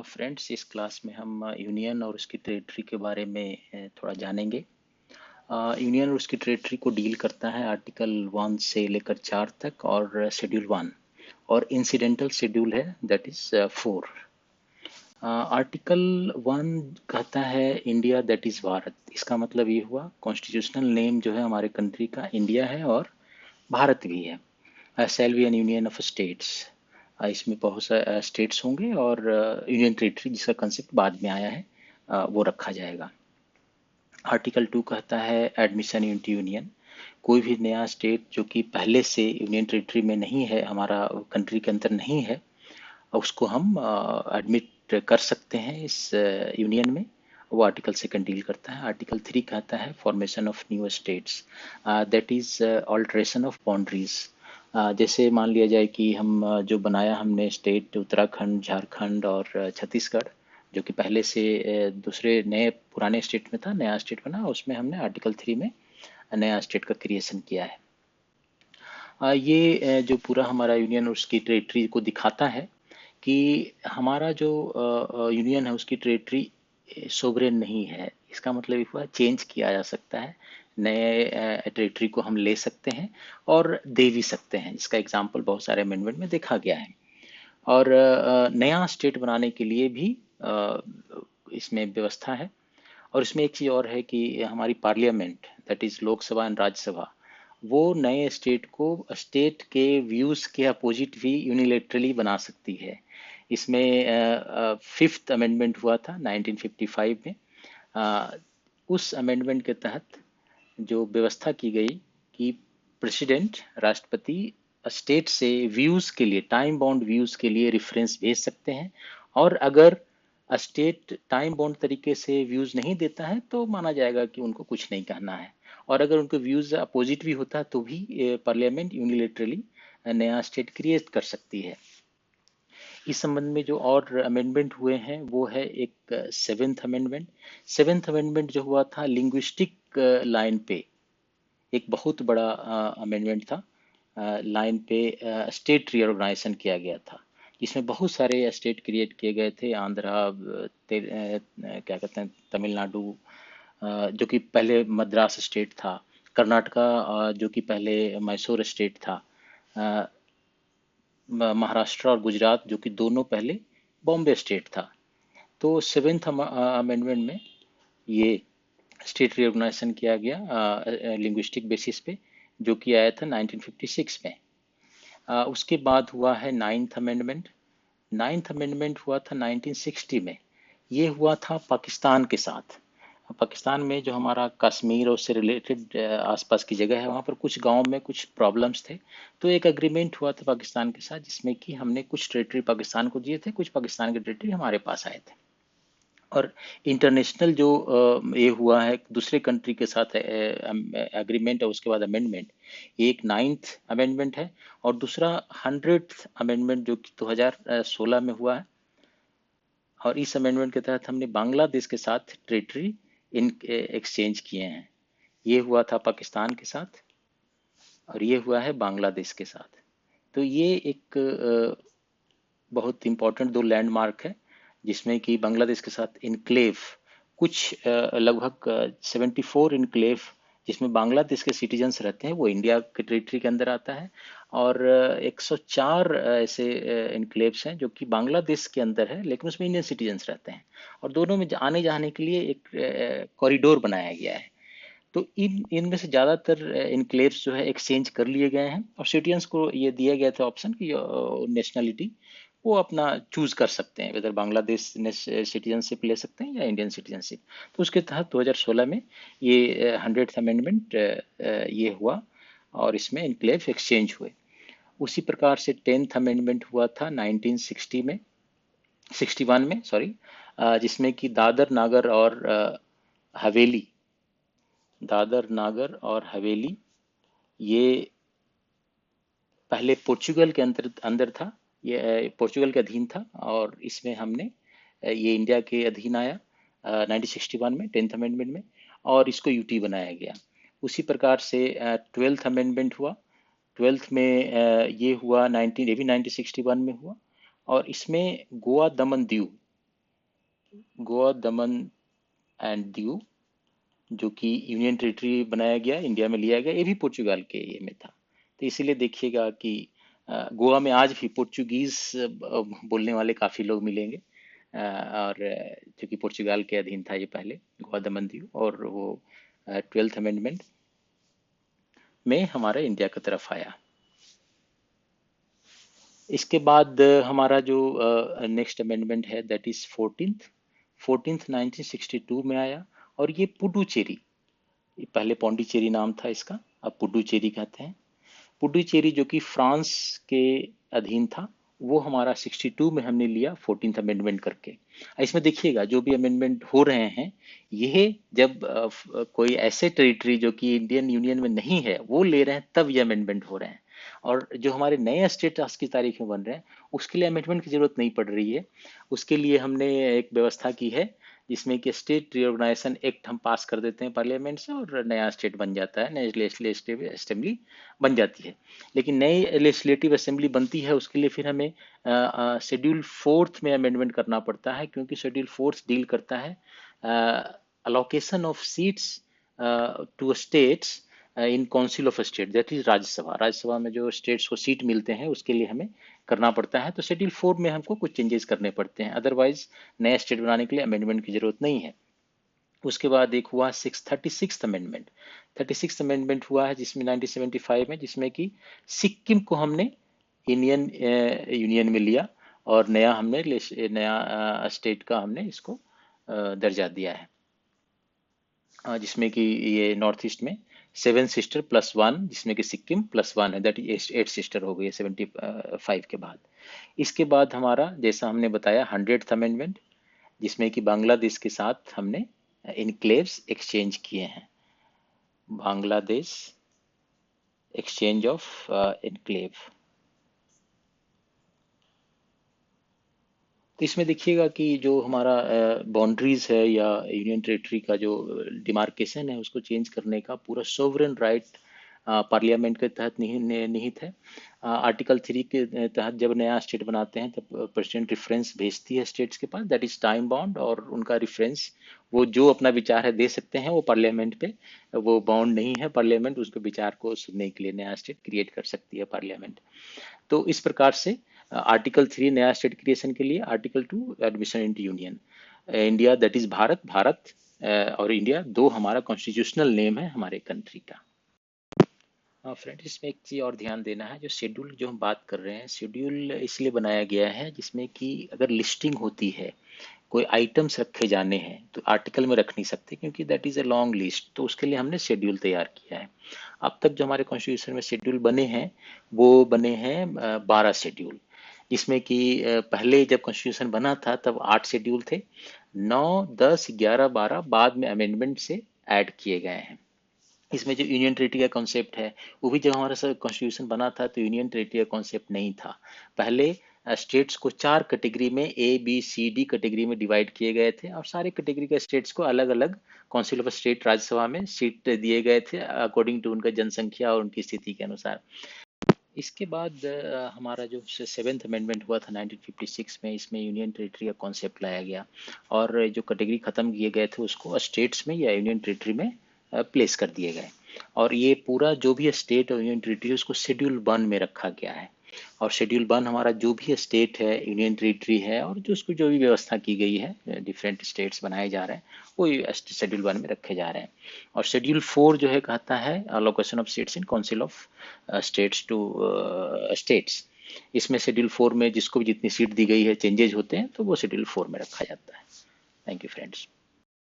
Friends, इस class में हम यूनियन और उसकी टेरिटरी के बारे में थोड़ा जानेंगे। यूनियन और उसकी टेरिटरी को डील करता है आर्टिकल 1 से लेकर 4 तक और शेड्यूल 1, और इंसिडेंटल शेड्यूल है दैट इज 4। आर्टिकल 1 कहता है इंडिया दैट इज भारत। इसका मतलब ये हुआ कॉन्स्टिट्यूशनल नेम जो है हमारे कंट्री का इंडिया है और भारत भी है। Shall be an union of states. इसमें बहुत सारे स्टेट्स होंगे और यूनियन टेरिटरी जिसका कंसेप्ट बाद में आया है वो रखा जाएगा। आर्टिकल 2 कहता है एडमिशन इनटू यूनियन। कोई भी नया स्टेट जो कि पहले से यूनियन टेरिटरी में नहीं है, हमारा कंट्री के अंदर नहीं है, उसको हम एडमिट कर सकते हैं इस यूनियन में। वो आर्टिकल 2 डील करता है। आर्टिकल 3 कहता है formation of new states, that is alteration of boundaries. जैसे मान लिया जाए कि हम जो बनाया हमने स्टेट उत्तराखंड, झारखंड और छत्तीसगढ़, जो कि पहले से दूसरे नए पुराने स्टेट में था, नया स्टेट बना, उसमें हमने आर्टिकल 3 में नया स्टेट का क्रिएशन किया है। ये जो पूरा हमारा यूनियन और उसकी टेरिटरी को दिखाता है कि हमारा जो यूनियन है उसकी टेरिटरी सोवरेन नहीं है। इसका मतलब ये हुआ चेंज किया जा सकता है, नए टेरिटरी को हम ले सकते हैं और दे भी सकते हैं, जिसका एग्जाम्पल बहुत सारे अमेंडमेंट में देखा गया है। और नया स्टेट बनाने के लिए भी इसमें व्यवस्था है। और इसमें एक चीज़ और है कि हमारी parliament that is Lok Sabha and Rajya Sabha, वो नए स्टेट को स्टेट के व्यूज के अपोजिट भी यूनिलेटरली बना सकती है। इसमें 5th अमेंडमेंट हुआ था 1955 में। उस अमेंडमेंट के तहत जो व्यवस्था की गई कि प्रेसिडेंट, राष्ट्रपति, स्टेट से व्यूज के लिए, टाइम बाउंड व्यूज के लिए रेफरेंस भेज सकते हैं। और अगर स्टेट टाइम बाउंड तरीके से व्यूज नहीं देता है तो माना जाएगा कि उनको कुछ नहीं कहना है। और अगर उनके व्यूज अपोजिट भी होता है तो भी पार्लियामेंट यूनिलेटरली नया स्टेट क्रिएट कर सकती है। इस संबंध में जो और अमेंडमेंट हुए हैं वो है एक 7th अमेंडमेंट। 7th अमेंडमेंट जो हुआ था लिंग्विस्टिक लाइन पे एक बहुत बड़ा अमेंडमेंट था। लाइन पे स्टेट रीऑर्गेनाइजेशन किया गया था, जिसमें बहुत सारे स्टेट क्रिएट किए गए थे। आंध्रा, क्या कहते हैं, तमिलनाडु, जो कि पहले मद्रास स्टेट था, कर्नाटका, जो कि पहले मैसूर स्टेट था, महाराष्ट्र और गुजरात जो कि दोनों पहले बॉम्बे स्टेट था। तो 7th अमेंडमेंट में ये स्टेट रिऑर्गेनाइजेशन किया गया लिंग्विस्टिक बेसिस पे, जो कि आया था 1956 में। उसके बाद हुआ है 9th अमेंडमेंट। 9th अमेंडमेंट हुआ था 1960 में। ये हुआ था पाकिस्तान के साथ। पाकिस्तान में जो हमारा कश्मीर और उससे रिलेटेड आसपास की जगह है, वहाँ पर कुछ गांव में कुछ प्रॉब्लम्स थे, तो एक एग्रीमेंट हुआ था पाकिस्तान के साथ, जिसमें कि हमने कुछ टेरिटरी पाकिस्तान को दिए थे, कुछ पाकिस्तान के टेरिटरी हमारे पास आए थे। और इंटरनेशनल जो ये हुआ है दूसरे कंट्री के साथ एग्रीमेंट है, उसके बाद अमेंडमेंट, एक 9th अमेंडमेंट है और दूसरा 100th अमेंडमेंट जो कि 2016 में हुआ है। और इस अमेंडमेंट के तहत हमने बांग्लादेश के साथ टेरिटरी इन एक्सचेंज किए हैं। ये हुआ था पाकिस्तान के साथ और ये हुआ है बांग्लादेश के साथ। तो ये एक बहुत इंपॉर्टेंट 2 लैंडमार्क है, जिसमें कि बांग्लादेश के साथ इनक्लेव, कुछ लगभग 74 इनक्लेव जिसमें बांग्लादेश के सिटीजन्स रहते हैं, वो इंडिया के टेरिटरी के अंदर आता है। और 104 ऐसे इनक्लेव्स हैं जो कि बांग्लादेश के अंदर है, लेकिन उसमें इंडियन सिटीजन्स रहते हैं। और दोनों में आने जाने के लिए एक कॉरिडोर बनाया गया है। तो इनमें से ज़्यादातर इनक्लेव्स जो है एक्सचेंज कर लिए गए हैं और सिटीजन्स को ये दिया गया था ऑप्शन कि नेशनलिटी वो अपना चूज कर सकते हैं, वेदर बांग्लादेश सिटीजनशिप ले सकते हैं या इंडियन सिटीजनशिप। तो उसके तहत 2016 में ये 100th अमेंडमेंट ये हुआ और इसमें इनक्लेव एक्सचेंज हुए। उसी प्रकार से 10th अमेंडमेंट हुआ था 1960 में, 61 में सॉरी, जिसमें कि हवेली दादर नागर और हवेली ये पहले पोर्चुगल के अंदर था, ये पोर्चुगल के अधीन था और इसमें हमने ये इंडिया के अधीन आया 1961 में 10th अमेंडमेंट में, और इसको यूटी बनाया गया। उसी प्रकार से 12th अमेंडमेंट हुआ। 12th में ये हुआ 1961 में हुआ और इसमें गोवा, दमन, दीव गोवा, दमन एंड दीव, जो कि यूनियन टेरिटरी बनाया गया, इंडिया में लिया गया, ये भी पुर्तगाल के ये में था। तो इसीलिए देखिएगा कि गोवा में आज भी पुर्तगीज बोलने वाले काफी लोग मिलेंगे। और जो कि पुर्तगाल के अधीन था ये पहले, गोवा, दमन, दीव, और वो 12th अमेंडमेंट में हमारा इंडिया की तरफ आया। इसके बाद हमारा जो नेक्स्ट अमेंडमेंट है दैट इज 14th 1962 में आया, और ये पुडुचेरी, पहले पौंडीचेरी नाम था इसका, अब पुडुचेरी कहते हैं। पुडुचेरी जो कि फ्रांस के अधीन था, वो हमारा 62 में हमने लिया 14th अमेंडमेंट करके। इसमें देखिएगा जो भी अमेंडमेंट हो रहे हैं, ये जब कोई ऐसे टेरिटरी जो कि इंडियन यूनियन में नहीं है वो ले रहे हैं, तब ये अमेंडमेंट हो रहे हैं। और जो हमारे नए स्टेट आज की तारीख में बन रहे हैं, उसके लिए अमेंडमेंट की जरूरत नहीं पड़ रही है। उसके लिए हमने एक व्यवस्था की है जिसमें कि स्टेट रिऑर्गेनाइजेशन एक्ट हम पास कर देते हैं पार्लियामेंट से, और नया स्टेट बन जाता है, नई लेजिस्लेटिव असेंबली बन जाती है। लेकिन नई लेजिस्लेटिव असेंबली बनती है, उसके लिए फिर हमें शेड्यूल 4th में अमेंडमेंट करना पड़ता है, क्योंकि शेड्यूल 4th डील करता है allocation of seats to states in council of state, that is Rajya Sabha. Rajya Sabha में जो स्टेट्स को सीट मिलते हैं उसके लिए हमें करना पड़ता है। तो शेड्यूल 4 में हमको कुछ चेंजेस करने पड़ते हैं, अदरवाइज नया स्टेट बनाने के लिए अमेंडमेंट की जरूरत नहीं है। उसके बाद एक हुआ 36th अमेंडमेंट। 36th अमेंडमेंट हुआ है जिसमें 1975 में, जिसमें कि सिक्किम को हमने इंडियन यूनियन में लिया, और नया हमने नया स्टेट का हमने इसको दर्जा दिया है। जिसमें कि ये नॉर्थ ईस्ट में 7 सिस्टर +1, जिसमें कि सिक्किम +1 है, दैट इज 8 सिस्टर हो गई है 75 के बाद। इसके बाद हमारा जैसा हमने बताया 100th अमेंडमेंट, जिसमें कि बांग्लादेश के साथ हमने इनक्लेव्स एक्सचेंज किए हैं। Bangladesh exchange of enclave. तो इसमें देखिएगा कि जो हमारा बाउंड्रीज है या यूनियन टेरिटरी का जो डिमार्केशन है, उसको चेंज करने का पूरा सोवरेन राइट पार्लियामेंट के तहत निहित है। आर्टिकल 3 के तहत जब नया स्टेट बनाते हैं तब प्रेसिडेंट रेफरेंस भेजती है स्टेट्स के पास, दैट इज टाइम बाउंड, और उनका रेफरेंस वो जो अपना विचार है दे सकते हैं, वो पार्लियामेंट पे वो बाउंड नहीं है। पार्लियामेंट उसके विचार को सुनने के लिए नया स्टेट क्रिएट कर सकती है पार्लियामेंट। तो इस प्रकार से आर्टिकल 3 नया स्टेट क्रिएशन के लिए, article 2 admission into union. India that is Bharat, Bharat और इंडिया दो हमारा कॉन्स्टिट्यूशनल नेम है हमारे कंट्री का। हाँ फ्रेंड्स, इसमें एक चीज़ और ध्यान देना है, जो शेड्यूल जो हम बात कर रहे हैं, शेड्यूल इसलिए बनाया गया है जिसमें कि अगर लिस्टिंग होती है, कोई आइटम्स रखे जाने हैं, तो आर्टिकल में रख नहीं सकते क्योंकि that is a long list. तो उसके लिए हमने शेड्यूल तैयार किया है। अब तक जो हमारे कॉन्स्टिट्यूशन में शेड्यूल बने हैं, वो बने हैं 12 शेड्यूल, जिसमें कि पहले जब कॉन्स्टिट्यूशन बना था तब 8 शेड्यूल थे। 9, 10, 11, 12 बाद में अमेंडमेंट से ऐड किए गए हैं। इसमें जो यूनियन टेरिटरी का कॉन्सेप्ट है, वो भी जब हमारा सर कॉन्स्टिट्यूशन बना था तो यूनियन टेरिटरी का कॉन्सेप्ट नहीं था। पहले स्टेट्स को 4 कैटेगरी में, A, B, C, D category में डिवाइड किए गए थे, और सारे कैटेगरी के स्टेट्स को अलग अलग काउंसिल ऑफ स्टेट राज्यसभा में सीट दिए गए थे अकॉर्डिंग टू उनका जनसंख्या और उनकी स्थिति के अनुसार। इसके बाद हमारा जो 7th अमेंडमेंट हुआ था 1956 में, इसमें यूनियन टेरिटरी का कॉन्सेप्ट लाया गया, और जो कैटेगरी खत्म किए गए थे उसको स्टेट्स में या यूनियन टेरिटरी में प्लेस कर दिए गए। और ये पूरा जो भी स्टेट और यूनियन टेरिटरी उसको शेड्यूल 1 में रखा गया है। और शेड्यूल 1 हमारा जो भी स्टेट है, यूनियन टेरिटरी है, और जो उसको जो भी व्यवस्था की गई है, डिफरेंट स्टेट्स बनाए जा रहे हैं, वो शेड्यूल 1 में रखे जा रहे हैं। और शेड्यूल 4 जो है कहता है allocation of seats in council of states to states. इसमें शेड्यूल 4 में जिसको भी जितनी सीट दी गई है चेंजेज होते हैं, तो वो शेड्यूल 4 में रखा जाता है। Thank you friends.